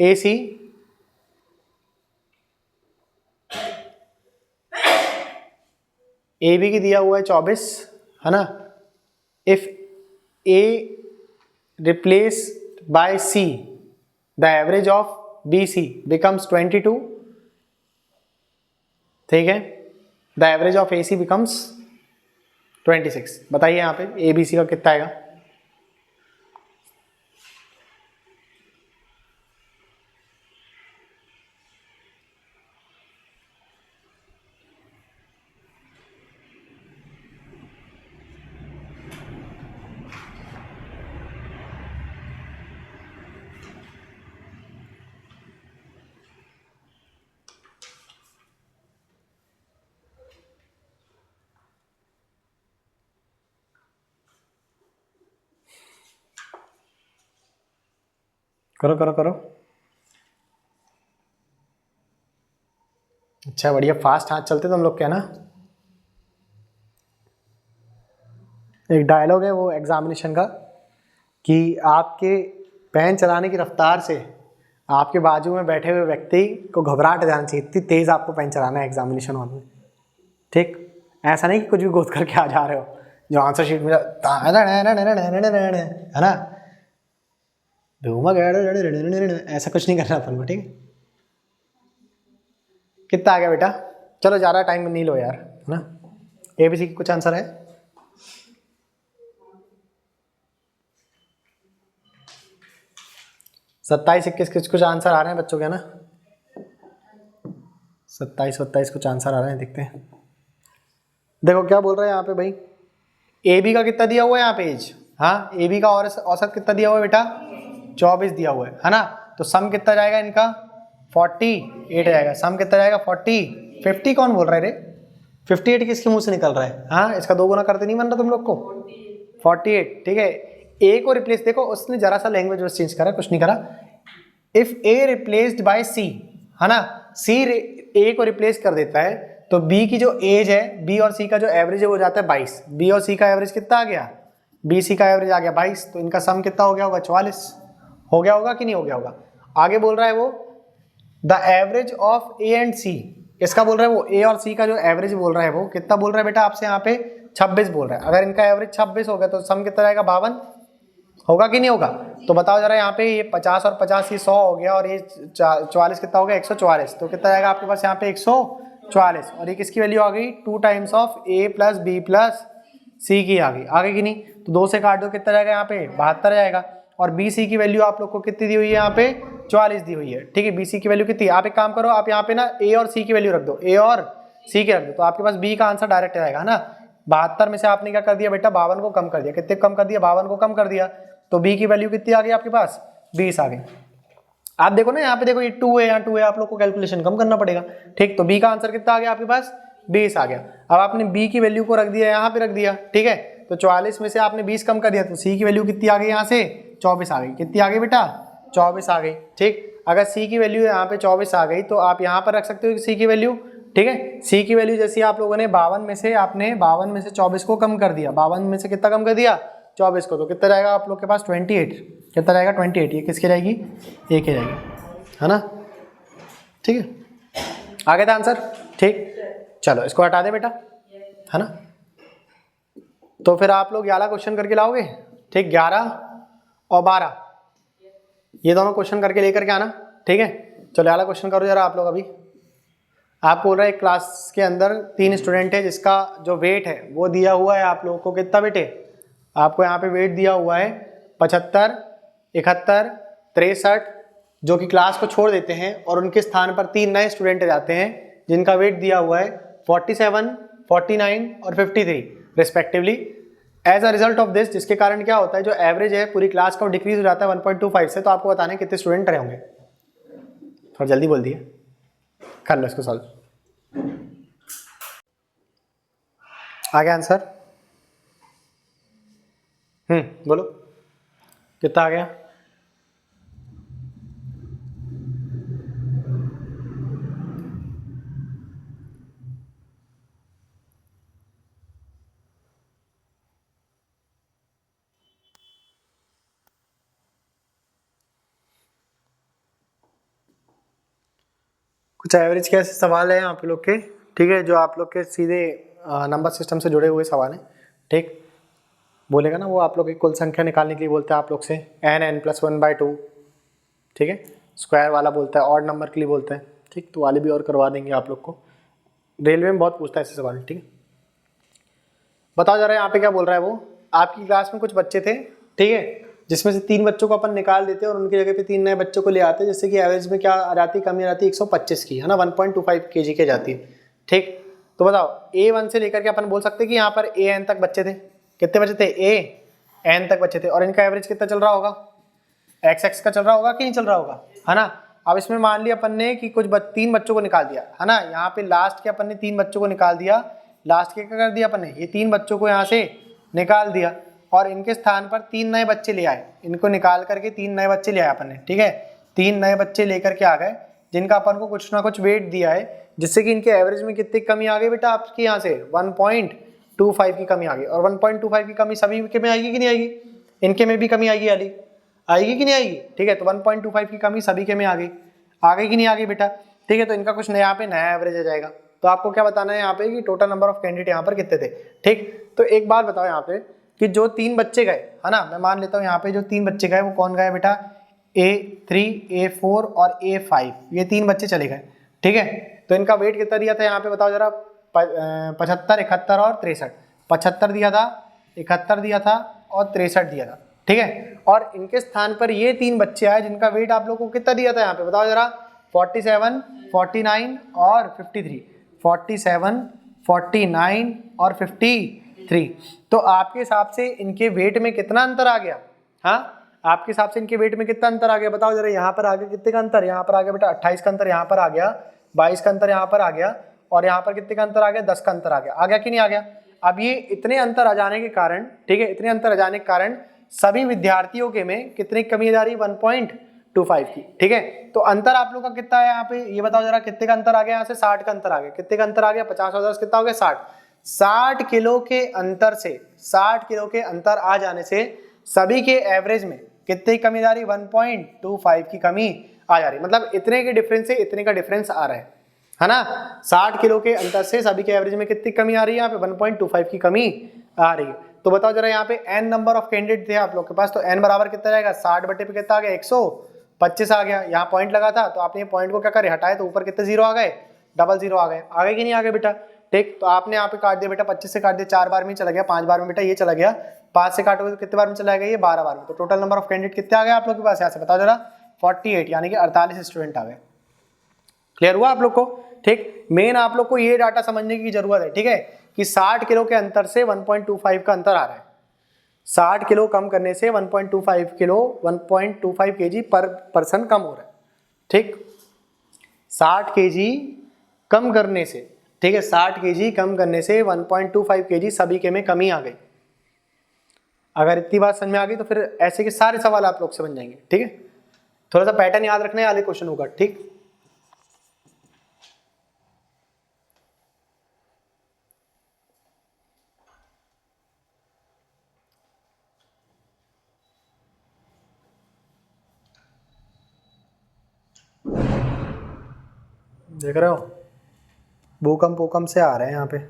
A C A B की दिया हुआ है 24, है ना। If A replace by C the average of B C becomes 22, ठीक है, the average of A C becomes 26। बताइए यहाँ पे ए बी सी का कितना आएगा? करो करो करो। अच्छा बढ़िया, फास्ट हाथ चलते तुम लोग के, ना। एक डायलॉग है वो एग्जामिनेशन का कि आपके पेन चलाने की रफ्तार से आपके बाजू में बैठे हुए व्यक्ति को घबराहट आ जानी चाहिए, इतनी तेज आपको पेन चलाना है एग्जामिनेशन हॉल में। ठीक, ऐसा नहीं कि कुछ भी गोद करके आ जा रहे हो, जो आंसर शीट में है ना, ऐसा कुछ नहीं करना अपन को। ठीक है, कितना आ गया बेटा? चलो ज़्यादा टाइम नहीं लो यार, है ना। एबीसी की कुछ आंसर है? सत्ताईस 21 कुछ आंसर आ रहे हैं बच्चों के, ना। 27-27 कुछ आंसर आ रहे हैं, देखते हैं। देखो क्या बोल रहे हैं यहाँ पे भाई, ए बी का कितना दिया हुआ है यहाँ पे एज? हाँ, ए बी का औसत कितना दिया हुआ है बेटा? 24 दिया हुआ है ना। तो सम कितना जाएगा इनका? 48 जाएगा। सम कितना जाएगा? 40। 50 कौन बोल रहा है रे? 58 किसके मुंह से निकल रहा है? हाँ, इसका 2 गुना करते नहीं बन रहा तुम लोग को? 48, ठीक है। ए को रिप्लेस, देखो उसने जरा सा लैंग्वेज बस चेंज करा, कुछ नहीं करा। इफ ए रिप्लेस्ड बाय सी, है ना, सी ए को रिप्लेस कर देता है, तो बी की जो एज है, बी और सी का जो एवरेज है वो जाता है 22। बी और सी का एवरेज कितना आ गया? बी सी का एवरेज आ गया 22, तो इनका सम कितना हो गया होगा? 44 हो गया होगा कि नहीं हो गया होगा? आगे बोल रहा है वो the average of A and C, इसका बोल रहा है वो ए और सी का जो एवरेज बोल रहा है वो कितना बोल रहा है बेटा आपसे? यहाँ पे 26 बोल रहा है। अगर इनका एवरेज 26 हो गया तो सम कितना रहेगा? 52 होगा कि नहीं होगा? तो बताओ जरा, यहाँ पे ये 50 और 50 ये 100 हो गया, और ये 44 कितना हो गया? 144। तो कितना जाएगा आपके पास यहाँ पे? 144। और ये किसकी वैल्यू आ गई? 2 times of A plus B plus C की आ गई। आगे की नहीं? तो 2 से काट दो, कितना जाएगा यहाँ पे? 72 जाएगा। और बी सी की वैल्यू आप लोग को कितनी दी हुई है यहाँ पे? 44 दी हुई है। ठीक है, बी सी की वैल्यू कितनी है? आप एक काम करो, आप यहाँ पे ना ए और सी की वैल्यू रख दो, ए और सी की रख दो, तो आपके पास बी का आंसर डायरेक्ट आएगा, है ना। 72 में से आपने क्या कर दिया बेटा? 52 को कम कर दिया। कितने कम कर दिया? 52 को कम कर दिया। तो बी की वैल्यू कितनी आ गई आपके पास? 20 आ गई। आप देखो ना यहाँ पे, देखो ये 2 है, यहाँ 2 है, आप लोग को कैलकुलेशन कम करना पड़ेगा। ठीक, तो बी का आंसर कितना आ गया आपके पास? 20 आ गया। अब आपने बी की वैल्यू को रख दिया, यहाँ पे रख दिया। ठीक है, तो 44 में से आपने 20 कम कर दिया, तो सी की वैल्यू कितनी आ गई? यहाँ से 24 आ गई। कितनी आ गई बेटा? 24 आ गई। ठीक, अगर सी की वैल्यू यहाँ पे 24 आ गई तो आप यहाँ पर रख सकते हो सी की वैल्यू, ठीक है। सी की वैल्यू जैसे आप लोगों ने 52 में से 24 को कम कर दिया, 52 में से कितना कम कर दिया 24 को, तो कितना जाएगा आप लोग के पास 28, कितना जाएगा 28, ये किसकी जाएगी ए की जाएगी, है ना, ठीक है। आ गया था आंसर, ठीक। चलो इसको हटा दे बेटा, है ना। तो फिर आप लोग 11 क्वेश्चन करके लाओगे, ठीक, 11 और 12 ये दोनों क्वेश्चन करके लेकर के आना, ठीक है। चलो 11 क्वेश्चन करो जरा आप लोग। अभी आप बोल रहे हैं क्लास के अंदर 3 स्टूडेंट है जिसका जो वेट है वो दिया हुआ है आप लोगों को, कितना बेटे, आपको यहाँ पे वेट दिया हुआ है 75, 71, 63, जो कि क्लास को छोड़ देते हैं और उनके स्थान पर 3 नए स्टूडेंट जाते हैं जिनका वेट दिया हुआ है 47, 49 और 53 respectively. As a result of this, जिसके कारण क्या होता है, जो एवरेज है पूरी क्लास का डिक्रीज हो जाता है 1.25 से। तो आपको बताना है कितने स्टूडेंट रहे होंगे, थोड़ा जल्दी बोल दिए, कर लो इसको सॉल्व। आ गया आंसर, बोलो कितना आ गया। कुछ एवरेज के ऐसे सवाल है आप लोग के, ठीक है, जो आप लोग के सीधे नंबर सिस्टम से जुड़े हुए सवाल हैं, ठीक। बोलेगा ना वो आप लोग की कुल संख्या निकालने के लिए बोलते हैं आप लोग से n+1/2, ठीक है। स्क्वायर वाला बोलता है, ऑड नंबर के लिए बोलता है, ठीक। तो वाले भी और करवा देंगे आप लोग को, रेलवे में बहुत पूछता है ऐसे सवाल, ठीक है। बताओ जरा यहाँ पे क्या बोल रहा है वो। आपकी क्लास में कुछ बच्चे थे, ठीक है, जिसमें से 3 बच्चों को अपन निकाल देते और उनकी जगह पे 3 नए बच्चों को ले आते, जिससे कि एवरेज में क्या आ जाती, कमी आ जाती 125 की, है ना, 1.25 kg के जाती है, ठीक। तो बताओ A1 से लेकर के अपन बोल सकते हैं कि यहाँ पर AN तक बच्चे थे, कितने बच्चे थे, AN तक बच्चे थे, और इनका एवरेज कितना चल रहा होगा, XX का चल रहा होगा कि नहीं चल रहा होगा, है ना। अब इसमें मान लिया अपन ने कि कुछ 3 बच्चों को निकाल दिया, है ना, यहाँ पे लास्ट के अपन ने 3 बच्चों को निकाल दिया, लास्ट के क्या कर दिया अपन ने, ये 3 बच्चों को यहाँ से निकाल दिया और इनके स्थान पर 3 नए बच्चे ले आए, इनको निकाल करके 3 नए बच्चे ले आए अपन ने, ठीक है। 3 नए बच्चे लेकर के आ गए जिनका अपन को कुछ ना कुछ वेट दिया है, जिससे कि इनके एवरेज में कितनी कमी आ गई बेटा आपकी, यहाँ से 1.25 की कमी आ गई। और 1.25 की कमी सभी के में आएगी कि नहीं आएगी, इनके में भी कमी आएगी, आएगी कि नहीं आएगी, ठीक है। तो 1.25 की कमी सभी के में आ गई कि नहीं आ गई बेटा, ठीक है। तो इनका कुछ यहाँ पे नया एवरेज आ जाएगा। तो आपको क्या बताना है यहाँ पे कि टोटल नंबर ऑफ कैंडिडेट यहाँ पर कितने थे, ठीक। तो एक बात बताओ यहाँ पे कि जो 3 बच्चे गए, है ना, मैं मान लेता हूँ यहाँ पे जो 3 बच्चे गए वो कौन गए बेटा, A3, A4 और A5, ये 3 बच्चे चले गए, ठीक है। तो इनका वेट कितना दिया था यहाँ पे बताओ जरा, 75, 71 और 63, 75 दिया था, 71 दिया था और 63 दिया था, ठीक है। और इनके स्थान पर ये 3 बच्चे आए जिनका वेट आप लोगों को कितना दिया था यहाँ पे बताओ जरा, 47, 49 और 53, 47, 49 और 53। तो आपके हिसाब से इनके वेट में कितना अंतर आ गया, हाँ, आपके हिसाब से इनके वेट में कितना अंतर आ गया बताओ जरा। यहाँ पर आगे कितने का अंतर, यहाँ पर आ गया बेटा 28 का अंतर, यहाँ पर आ गया 22 का अंतर, यहाँ पर आ गया, और यहाँ पर कितने का अंतर आ गया, 10 का अंतर आ गया कि नहीं आ गया। अब ये इतने अंतर आ जाने के कारण, ठीक है, इतने अंतर आ जाने के कारण सभी विद्यार्थियों के में कितनी कमी जा रही है, 1.25 की, ठीक है। तो अंतर आप लोग का कितना है यहाँ पे, ये बताओ जरा, कितने का अंतर आ गया, यहाँ से 60 का अंतर आ गया, कितने का अंतर आ गया, 50 और 10 कितना हो गया, 60 किलो के अंतर से, 60 किलो के अंतर आ जाने से सभी के एवरेज में कितनी कमी जा रही, 1.25 की कमी आ जा रही, मतलब इतने के डिफरेंस से इतने का डिफरेंस आ रहा है ना। 60 किलो के अंतर से सभी के एवरेज में कितनी कमी आ रही है, यहाँ पे 1.25 की कमी आ रही है। तो बताओ जरा यहाँ पे n नंबर ऑफ कैंडिडेट थे आप लोग के पास, तो n बराबर कितना जाएगा, 60 बटे पे कितना आ गया, 125 आ गया। यहाँ पॉइंट लगा था तो आपने पॉइंट को क्या करे, हटाए, तो ऊपर कितने जीरो आ गए, डबल जीरो आ गए कि नहीं आ गए बेटा, ठीक। तो आपने यहाँ पे काट दिया बेटा, 25 से काट दिया, 4 बार में चला गया, 5 बार में बेटा ये चला गया, 5 से काटोगे तो कितने बार में चला गया, ये 12 बार में। तो टोटल नंबर ऑफ कैंडिडेट कितने आ गए आप लोग के पास, यहाँ से बताओ जरा, 48, यानी कि 48 स्टूडेंट आ गए। क्लियर हुआ आप लोग को, ठीक। मेन आप लोग को ये डाटा समझने की जरूरत है, ठीक है, कि 60 किलो के अंतर से 1.25 का अंतर आ रहा है, 60 किलो कम करने से 1.25 kg पर पर्सन कम हो रहा है, ठीक। 60 kg कम करने से, ठीक है, 60 kg कम करने से 1.25 kg सभी के में कमी आ गई। अगर इतनी बात समझ में आ गई तो फिर ऐसे के सारे सवाल आप लोग से बन जाएंगे, ठीक है। थोड़ा सा पैटर्न याद रखना है, वाले क्वेश्चन होगा, ठीक। देख रहे हो भूकंप भूकंप से आ रहे हैं यहाँ पे।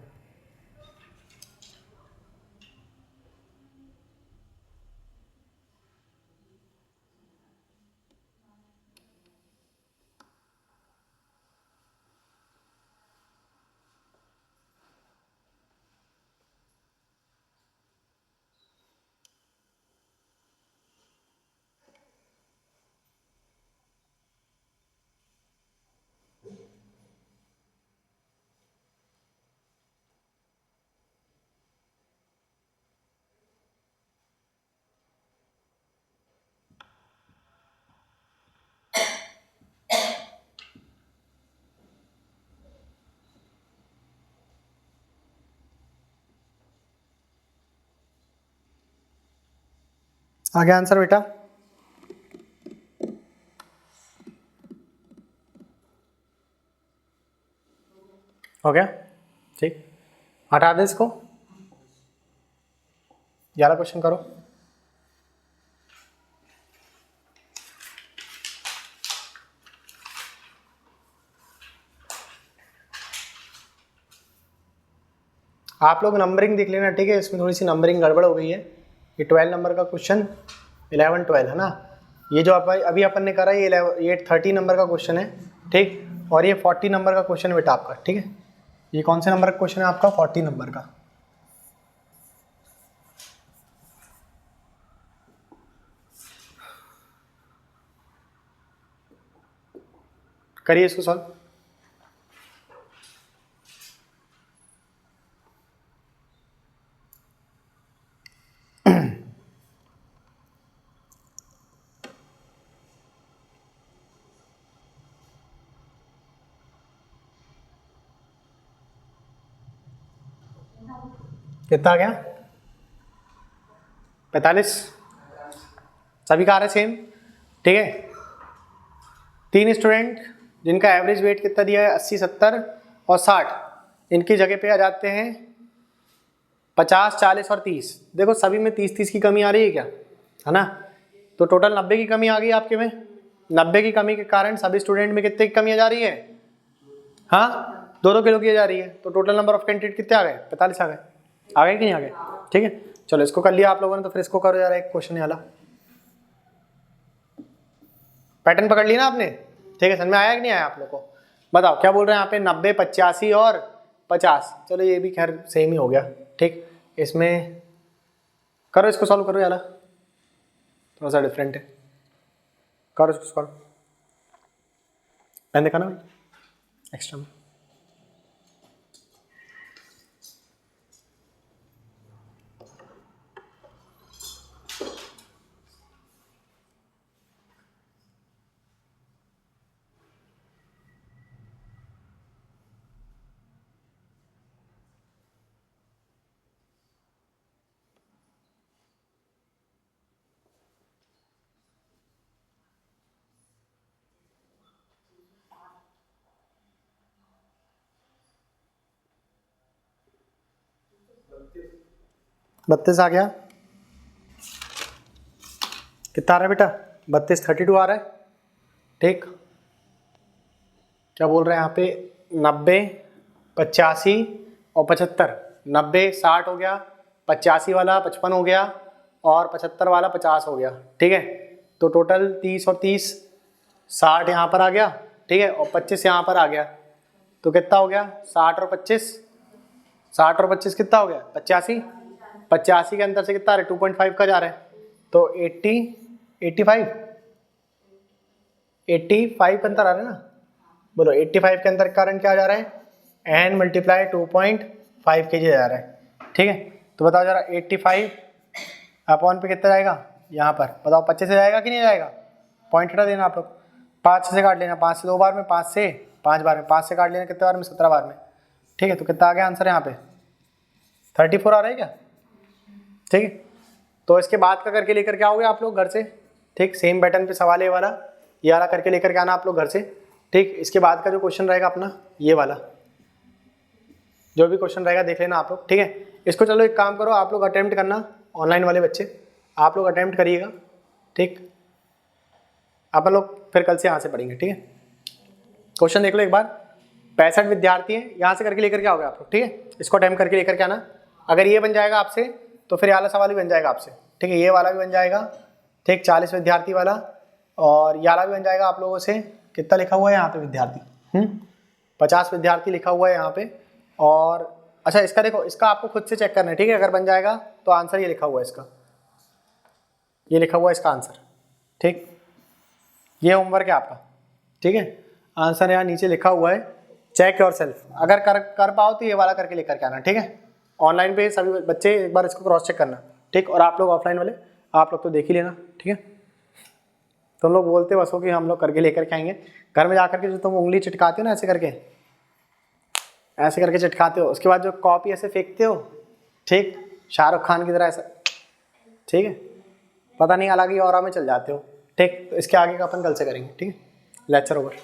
आगे आंसर बेटा, हो गया, ठीक। हटा दे इसको, 11 क्वेश्चन करो। आप लोग नंबरिंग देख लेना, ठीक है, इसमें थोड़ी सी नंबरिंग गड़बड़ हो गई है। ये 12 नंबर का क्वेश्चन, 11 12 है ना। ये जो अभी अपन ने करा ये 30 नंबर का क्वेश्चन है, ठीक। और ये 40 नंबर का क्वेश्चन है बेटा आपका, ठीक है। ये कौन से नंबर का क्वेश्चन है आपका? 40 नंबर का। करिए इसको सॉल्व। कितना आ गया? 45। सभी का आ रहा है सेम, ठीक है। 3 स्टूडेंट जिनका एवरेज वेट कितना दिया है 80 70 और 60, इनकी जगह पे आ जाते हैं 50 40 और 30। देखो सभी में 30 की कमी आ रही है क्या, है ना। तो टोटल 90 की कमी आ गई आपके में। 90 की कमी के कारण सभी स्टूडेंट में कितने की कमी आ जा रही है? हाँ, 2 किलो की जा रही है। तो टोटल नंबर ऑफ कैंडिडेट कितने आ गए? 45 आ गए। आ गए कि नहीं आ गए? ठीक है, चलो इसको कर लिया आप लोगों ने, तो फिर इसको करो यार, एक क्वेश्चन वाला पैटर्न पकड़ लिया ना आपने, ठीक है। समझ में आया कि नहीं आया आप लोग को? बताओ क्या बोल रहे हैं यहाँ पे, 90 85 और 50। चलो ये भी खैर सेम ही हो गया, ठीक। इसमें करो, इसको सॉल्व करो यार, थोड़ा सा डिफरेंट है। करो इसको सॉल्व, पेन देखा ना एक्स्ट्रा में। बत्तीस आ गया। कितना आ रहा है बेटा? 32 32 आ रहा है, ठीक। क्या बोल रहे हैं यहाँ पे, 90 85 और 75। 90 60 हो गया, 85 वाला 55 हो गया और 75 वाला 50 हो गया, ठीक है। तो टोटल 30 और 30 60 यहाँ पर आ गया, ठीक है, और 25 यहाँ पर आ गया। तो कितना हो गया? 60 और 25, 60 और 25 कितना हो गया? 85। 85 के अंदर से कितना आ रहा है? 2.5 का जा रहा है, तो 80 85 85 का अंतर आ रहा है ना। बोलो 85 के अंदर कारण क्या जा रहा है? n × 2.5 kg जा रहा है, ठीक है। तो बताओ जरा 85 अपॉन पे कितना जाएगा यहाँ पर? बताओ 25 से जाएगा कि नहीं जाएगा? पॉइंट हटा देना आप लोग, 5 से काट लेना, 5 से 2 बार में, 5 से 5 बार में, 5 से काट लेना कितने बार में? 17 बार में, ठीक है। तो कितना आ गया आंसर यहाँ पे? 34 आ रहा है क्या? ठीक है। तो इसके बाद का करके लेकर के आओगे आप लोग घर से, ठीक। सेम पैटर्न पे सवाल है वाला, ये वाला करके लेकर के आना आप लोग घर से, ठीक। इसके बाद का जो क्वेश्चन रहेगा अपना ये वाला, जो भी क्वेश्चन रहेगा देख लेना आप लोग, ठीक है। इसको चलो एक काम करो, आप लोग अटेम्प्ट करना, ऑनलाइन वाले बच्चे आप लोग अटेम्प्ट करिएगा, ठीक। अपन लोग फिर कल से यहाँ से पढ़ेंगे, ठीक है। क्वेश्चन देख लो एक बार, 65 विद्यार्थी हैं, यहाँ से करके लेकर के आओगे आप लोग, ठीक है। इसको अटेम्प्ट करके लेकर के आना। अगर ये बन जाएगा आपसे तो फिर ये वाला सवाल भी बन जाएगा आपसे, ठीक है। ये वाला भी बन जाएगा, ठीक, 40 विद्यार्थी वाला, और ये वाला भी बन जाएगा आप लोगों से। कितना लिखा हुआ है यहाँ पे विद्यार्थी, 50 विद्यार्थी लिखा हुआ है यहाँ पे। और अच्छा इसका देखो, इसका आपको खुद से चेक करना है, ठीक है। अगर बन जाएगा तो आंसर ये लिखा हुआ है इसका, ये लिखा हुआ है इसका आंसर, ठीक। ये होमवर्क है आपका, ठीक है। आंसर यहाँ नीचे लिखा हुआ है, चेक योर सेल्फ। अगर कर पाओ तो ये वाला करके लेकर के आना, ठीक है। ऑनलाइन पे सभी बच्चे एक बार इसको क्रॉस चेक करना, ठीक। और आप लोग ऑफलाइन वाले आप लोग तो देख ही लेना, ठीक है। तुम लोग बोलते बस हो कि हम लोग करके लेकर के आएंगे, घर में जाकर के जो तुम उंगली चिटकाते हो ना ऐसे करके, ऐसे करके चिटकाते हो, उसके बाद जो कॉपी ऐसे फेंकते हो, ठीक, शाहरुख खान की तरह ऐसा, ठीक है। पता नहीं अलग ही ऑरा में चल जाते हो, ठीक। तो इसके आगे का अपन कल से करेंगे, ठीक है। Lecture over.